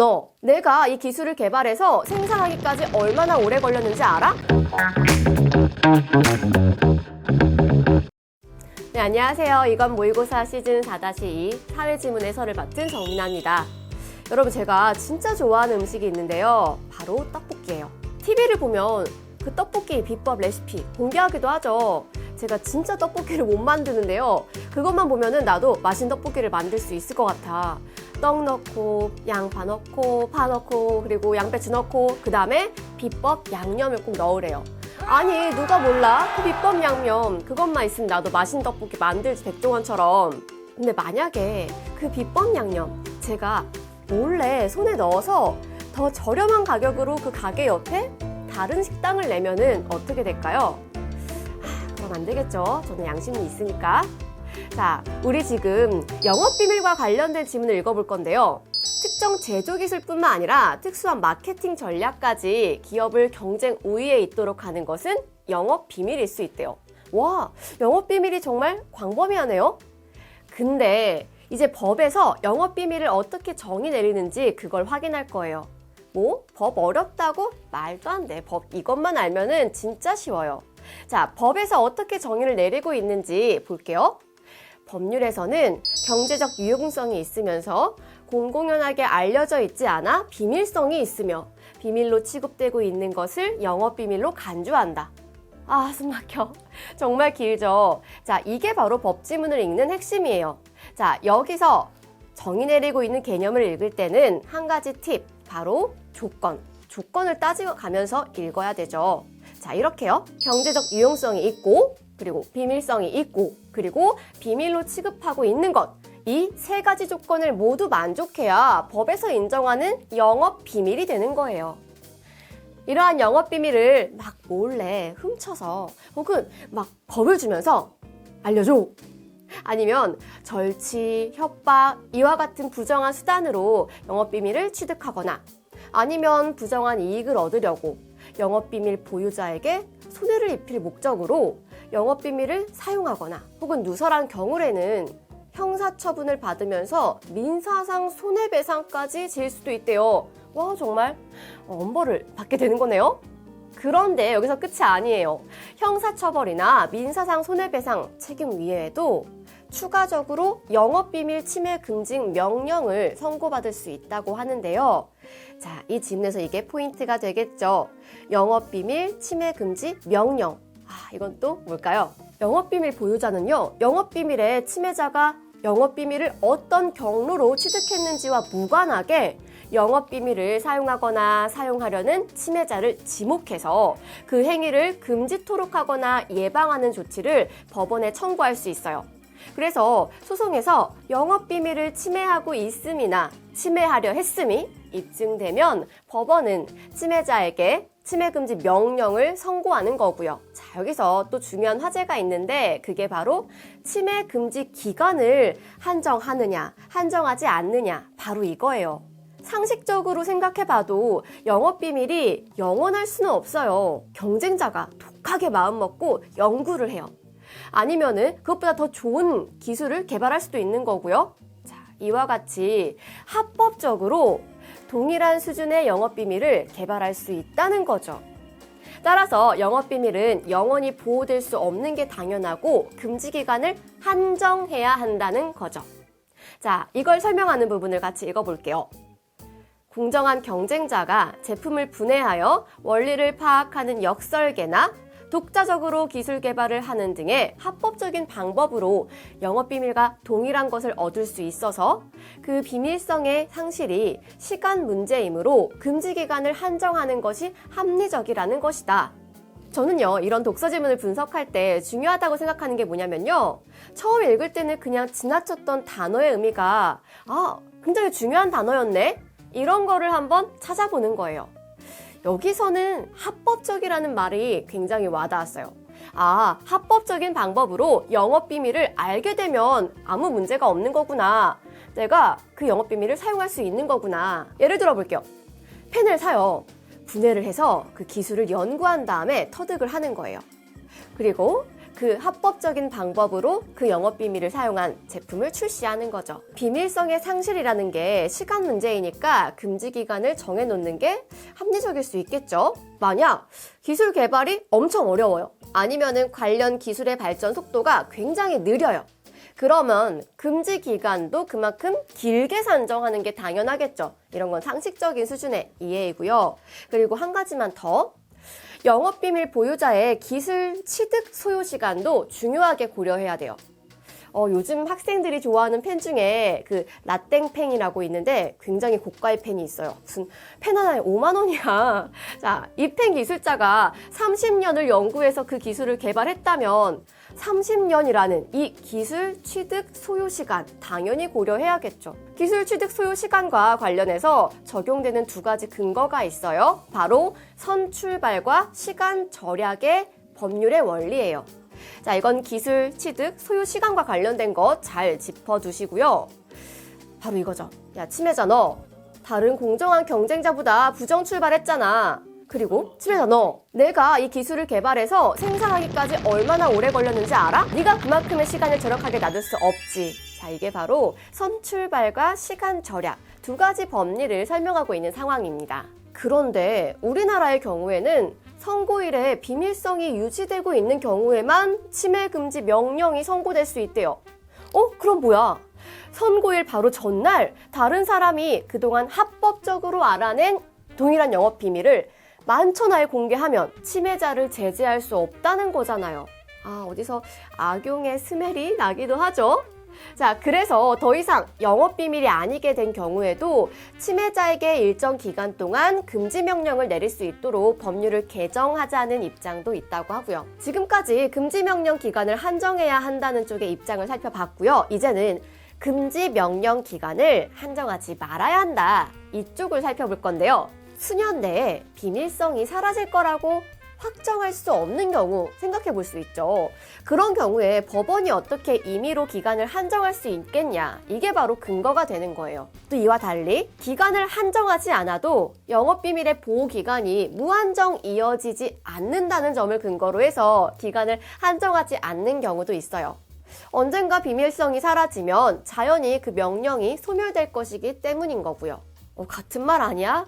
너, 내가 이 기술을 개발해서 생산하기까지 얼마나 오래 걸렸는지 알아? 네, 안녕하세요. 이건 모의고사 시즌 4-2 사회지문 해설을 맡은 정민아입니다. 여러분, 제가 진짜 좋아하는 음식이 있는데요. 바로 떡볶이예요. TV를 보면 그 떡볶이 비법 레시피 공개하기도 하죠. 제가 진짜 떡볶이를 못 만드는데요. 그것만 보면은 나도 맛있는 떡볶이를 만들 수 있을 것 같아. 떡 넣고, 양파 넣고, 파 넣고, 그리고 양배추 넣고, 그 다음에 비법 양념을 꼭 넣으래요. 아니, 누가 몰라? 그 비법 양념, 그것만 있으면 나도 맛있는 떡볶이 만들지, 백종원처럼. 근데 만약에 그 비법 양념 제가 몰래 손에 넣어서 더 저렴한 가격으로 그 가게 옆에 다른 식당을 내면은 어떻게 될까요? 그럼 안 되겠죠. 저는 양심이 있으니까. 자, 우리 지금 영업비밀과 관련된 지문을 읽어볼 건데요. 특정 제조기술뿐만 아니라 특수한 마케팅 전략까지 기업을 경쟁 우위에 있도록 하는 것은 영업비밀일 수 있대요. 와, 영업비밀이 정말 광범위하네요. 근데 이제 법에서 영업비밀을 어떻게 정의 내리는지 그걸 확인할 거예요. 뭐? 법 어렵다고? 말도 안 돼. 법 이것만 알면은 진짜 쉬워요. 자, 법에서 어떻게 정의를 내리고 있는지 볼게요. 법률에서는 경제적 유용성이 있으면서 공공연하게 알려져 있지 않아 비밀성이 있으며 비밀로 취급되고 있는 것을 영업비밀로 간주한다. 아, 숨 막혀. 정말 길죠? 자, 이게 바로 법지문을 읽는 핵심이에요. 자, 여기서 정의 내리고 있는 개념을 읽을 때는 한 가지 팁, 바로 조건을 따져가면서 읽어야 되죠. 자, 이렇게요. 경제적 유용성이 있고, 그리고 비밀성이 있고, 그리고 비밀로 취급하고 있는 것. 이 세 가지 조건을 모두 만족해야 법에서 인정하는 영업비밀이 되는 거예요. 이러한 영업비밀을 막 몰래 훔쳐서 혹은 막 겁을 주면서 알려줘. 아니면 절취, 협박, 이와 같은 부정한 수단으로 영업비밀을 취득하거나 아니면 부정한 이익을 얻으려고 영업비밀 보유자에게 손해를 입힐 목적으로 영업비밀을 사용하거나 혹은 누설한 경우에는 형사처분을 받으면서 민사상 손해배상까지 질 수도 있대요. 와, 정말 엄벌을 받게 되는 거네요. 그런데 여기서 끝이 아니에요. 형사처벌이나 민사상 손해배상 책임 위에도 추가적으로 영업비밀 침해 금지 명령을 선고받을 수 있다고 하는데요. 자, 이 지문에서 이게 포인트가 되겠죠. 영업비밀 침해 금지 명령. 이건 또 뭘까요? 영업비밀 보유자는요, 영업비밀의 침해자가 영업비밀을 어떤 경로로 취득했는지와 무관하게 영업비밀을 사용하거나 사용하려는 침해자를 지목해서 그 행위를 금지토록 하거나 예방하는 조치를 법원에 청구할 수 있어요. 그래서 소송에서 영업비밀을 침해하고 있음이나 침해하려 했음이 입증되면 법원은 침해자에게 침해금지 명령을 선고하는 거고요. 자, 여기서 또 중요한 화제가 있는데 그게 바로 침해금지 기간을 한정하느냐, 한정하지 않느냐, 바로 이거예요. 상식적으로 생각해봐도 영업비밀이 영원할 수는 없어요. 경쟁자가 독하게 마음먹고 연구를 해요. 아니면은 그것보다 더 좋은 기술을 개발할 수도 있는 거고요. 자, 이와 같이 합법적으로 동일한 수준의 영업비밀을 개발할 수 있다는 거죠. 따라서 영업비밀은 영원히 보호될 수 없는 게 당연하고 금지기간을 한정해야 한다는 거죠. 자, 이걸 설명하는 부분을 같이 읽어볼게요. 공정한 경쟁자가 제품을 분해하여 원리를 파악하는 역설계나 독자적으로 기술 개발을 하는 등의 합법적인 방법으로 영업비밀과 동일한 것을 얻을 수 있어서 그 비밀성의 상실이 시간 문제이므로 금지기간을 한정하는 것이 합리적이라는 것이다. 저는요, 이런 독서지문을 분석할 때 중요하다고 생각하는 게 뭐냐면요. 처음 읽을 때는 그냥 지나쳤던 단어의 의미가 굉장히 중요한 단어였네? 이런 거를 한번 찾아보는 거예요. 여기서는 합법적이라는 말이 굉장히 와닿았어요. 합법적인 방법으로 영업비밀을 알게 되면 아무 문제가 없는 거구나. 내가 그 영업비밀을 사용할 수 있는 거구나. 예를 들어 볼게요. 펜을 사요. 분해를 해서 그 기술을 연구한 다음에 터득을 하는 거예요. 그리고 그 합법적인 방법으로 그 영업 비밀을 사용한 제품을 출시하는 거죠. 비밀성의 상실이라는 게 시간 문제이니까 금지 기간을 정해놓는 게 합리적일 수 있겠죠. 만약 기술 개발이 엄청 어려워요. 아니면은 관련 기술의 발전 속도가 굉장히 느려요. 그러면 금지 기간도 그만큼 길게 산정하는 게 당연하겠죠. 이런 건 상식적인 수준의 이해이고요. 그리고 한 가지만 더. 영업비밀 보유자의 기술 취득 소요 시간도 중요하게 고려해야 돼요. 요즘 학생들이 좋아하는 펜 중에 그 라땡펜이라고 있는데 굉장히 고가의 펜이 있어요. 무슨 펜 하나에 5만 원이야. 자, 이 펜 기술자가 30년을 연구해서 그 기술을 개발했다면 30년이라는 이 기술 취득 소요 시간 당연히 고려해야겠죠. 기술 취득 소요 시간과 관련해서 적용되는 두 가지 근거가 있어요. 바로 선출발과 시간 절약의 법률의 원리예요. 자, 이건 기술 취득 소요 시간과 관련된 거 잘 짚어두시고요. 바로 이거죠. 야, 침해자 너 다른 공정한 경쟁자보다 부정 출발했잖아. 그리고 침해자 너 내가 이 기술을 개발해서 생산하기까지 얼마나 오래 걸렸는지 알아? 네가 그만큼의 시간을 절약하게 놔둘 수 없지. 자, 이게 바로 선출발과 시간 절약 두 가지 법리를 설명하고 있는 상황입니다. 그런데 우리나라의 경우에는 선고일에 비밀성이 유지되고 있는 경우에만 침해금지 명령이 선고될 수 있대요. 그럼 뭐야? 선고일 바로 전날 다른 사람이 그동안 합법적으로 알아낸 동일한 영업 비밀을 만천하에 공개하면 침해자를 제재할 수 없다는 거잖아요. 어디서 악용의 스멜이 나기도 하죠. 자, 그래서 더 이상 영업비밀이 아니게 된 경우에도 침해자에게 일정 기간 동안 금지 명령을 내릴 수 있도록 법률을 개정하자는 입장도 있다고 하고요. 지금까지 금지 명령 기간을 한정해야 한다는 쪽의 입장을 살펴봤고요. 이제는 금지 명령 기간을 한정하지 말아야 한다. 이쪽을 살펴볼 건데요. 수년 내에 비밀성이 사라질 거라고 확정할 수 없는 경우 생각해 볼 수 있죠. 그런 경우에 법원이 어떻게 임의로 기간을 한정할 수 있겠냐. 이게 바로 근거가 되는 거예요. 또 이와 달리 기간을 한정하지 않아도 영업비밀의 보호기간이 무한정 이어지지 않는다는 점을 근거로 해서 기간을 한정하지 않는 경우도 있어요. 언젠가 비밀성이 사라지면 자연히 그 명령이 소멸될 것이기 때문인 거고요. 같은 말 아니야?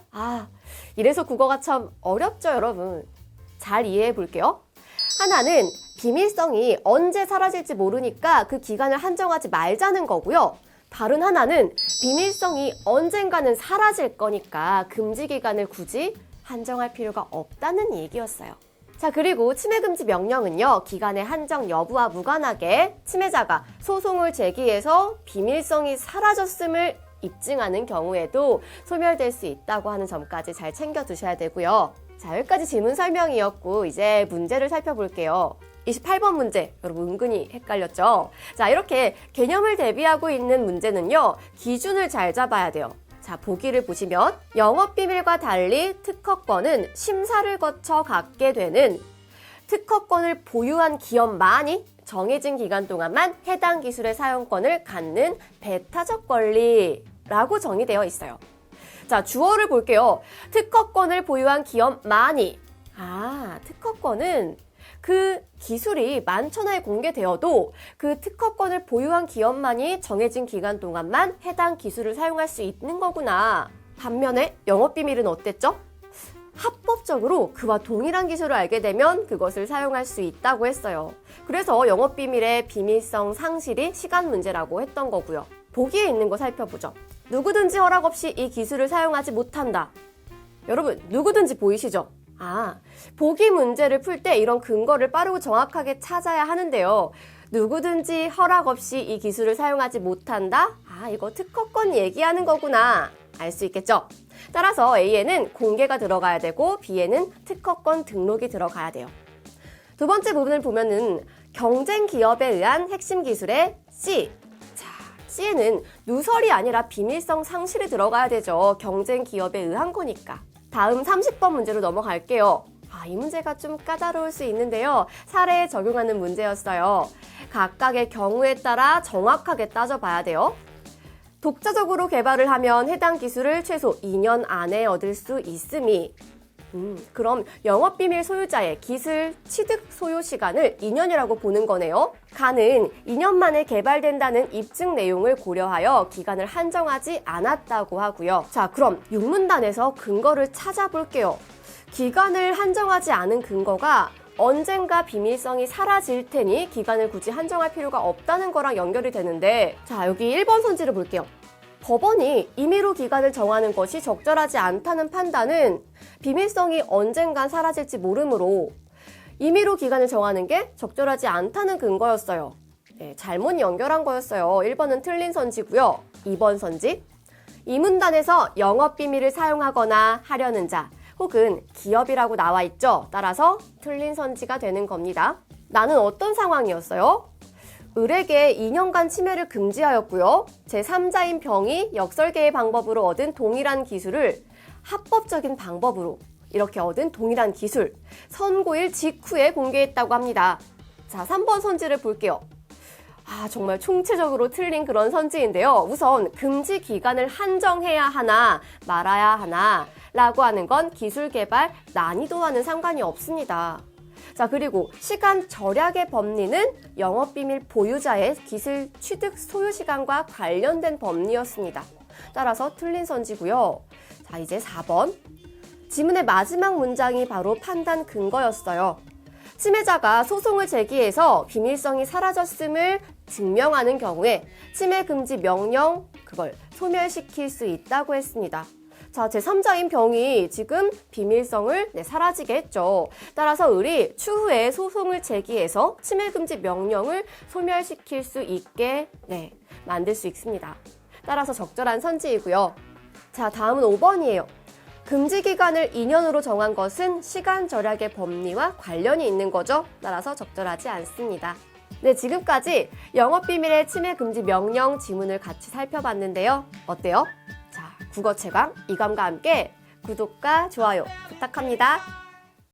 이래서 국어가 참 어렵죠, 여러분. 잘 이해해 볼게요. 하나는 비밀성이 언제 사라질지 모르니까 그 기간을 한정하지 말자는 거고요. 다른 하나는 비밀성이 언젠가는 사라질 거니까 금지 기간을 굳이 한정할 필요가 없다는 얘기였어요. 자, 그리고 침해금지 명령은요, 기간의 한정 여부와 무관하게 침해자가 소송을 제기해서 비밀성이 사라졌음을 입증하는 경우에도 소멸될 수 있다고 하는 점까지 잘 챙겨두셔야 되고요. 자, 여기까지 질문 설명이었고 이제 문제를 살펴볼게요. 28번 문제, 여러분 은근히 헷갈렸죠? 자, 이렇게 개념을 대비하고 있는 문제는요, 기준을 잘 잡아야 돼요. 자, 보기를 보시면 영업비밀과 달리 특허권은 심사를 거쳐 갖게 되는 특허권을 보유한 기업만이 정해진 기간 동안만 해당 기술의 사용권을 갖는 배타적 권리라고 정의되어 있어요. 자, 주어를 볼게요. 특허권을 보유한 기업만이. 특허권은 그 기술이 만천하에 공개되어도 그 특허권을 보유한 기업만이 정해진 기간 동안만 해당 기술을 사용할 수 있는 거구나. 반면에 영업비밀은 어땠죠? 합법적으로 그와 동일한 기술을 알게 되면 그것을 사용할 수 있다고 했어요. 그래서 영업비밀의 비밀성 상실이 시간 문제라고 했던 거고요. 보기에 있는 거 살펴보죠. 누구든지 허락 없이 이 기술을 사용하지 못한다. 여러분, 누구든지 보이시죠? 보기 문제를 풀 때 이런 근거를 빠르고 정확하게 찾아야 하는데요. 누구든지 허락 없이 이 기술을 사용하지 못한다? 이거 특허권 얘기하는 거구나. 알 수 있겠죠? 따라서 A에는 공개가 들어가야 되고 B에는 특허권 등록이 들어가야 돼요. 두 번째 부분을 보면은 경쟁 기업에 의한 핵심 기술의 C. C에는 누설이 아니라 비밀성 상실이 들어가야 되죠. 경쟁 기업에 의한 거니까. 다음 30번 문제로 넘어갈게요. 이 문제가 좀 까다로울 수 있는데요. 사례에 적용하는 문제였어요. 각각의 경우에 따라 정확하게 따져봐야 돼요. 독자적으로 개발을 하면 해당 기술을 최소 2년 안에 얻을 수 있음이 그럼 영업비밀 소유자의 기술 취득 소요 시간을 2년이라고 보는 거네요. 간은 2년 만에 개발된다는 입증 내용을 고려하여 기간을 한정하지 않았다고 하고요. 자, 그럼 육문단에서 근거를 찾아볼게요. 기간을 한정하지 않은 근거가 언젠가 비밀성이 사라질 테니 기간을 굳이 한정할 필요가 없다는 거랑 연결이 되는데, 자, 여기 1번 선지를 볼게요. 법원이 임의로 기간을 정하는 것이 적절하지 않다는 판단은 비밀성이 언젠간 사라질지 모르므로 임의로 기간을 정하는 게 적절하지 않다는 근거였어요. 네, 잘못 연결한 거였어요. 1번은 틀린 선지고요. 2번 선지, 이 문단에서 영업비밀을 사용하거나 하려는 자 혹은 기업이라고 나와 있죠. 따라서 틀린 선지가 되는 겁니다. 나는 어떤 상황이었어요? 을에게 2년간 침해를 금지하였고요. 제3자인 병이 역설계의 방법으로 얻은 동일한 기술을 합법적인 방법으로 이렇게 얻은 동일한 기술, 선고일 직후에 공개했다고 합니다. 자, 3번 선지를 볼게요. 정말 총체적으로 틀린 그런 선지인데요. 우선 금지 기간을 한정해야 하나 말아야 하나 라고 하는 건 기술 개발 난이도와는 상관이 없습니다. 자, 그리고 시간 절약의 법리는 영업비밀 보유자의 기술 취득 소요 시간과 관련된 법리였습니다. 따라서 틀린 선지고요. 자, 이제 4번. 지문의 마지막 문장이 바로 판단 근거였어요. 침해자가 소송을 제기해서 비밀성이 사라졌음을 증명하는 경우에 침해 금지 명령, 그걸 소멸시킬 수 있다고 했습니다. 자, 제3자인 병이 지금 비밀성을 사라지게 했죠. 따라서 을이 추후에 소송을 제기해서 침해금지 명령을 소멸시킬 수 있게 만들 수 있습니다. 따라서 적절한 선지이고요. 자, 다음은 5번이에요. 금지 기간을 2년으로 정한 것은 시간 절약의 법리와 관련이 있는 거죠. 따라서 적절하지 않습니다. 네, 지금까지 영업비밀의 침해금지 명령 지문을 같이 살펴봤는데요. 어때요? 국어 최강 이감과 함께 구독과 좋아요 부탁합니다.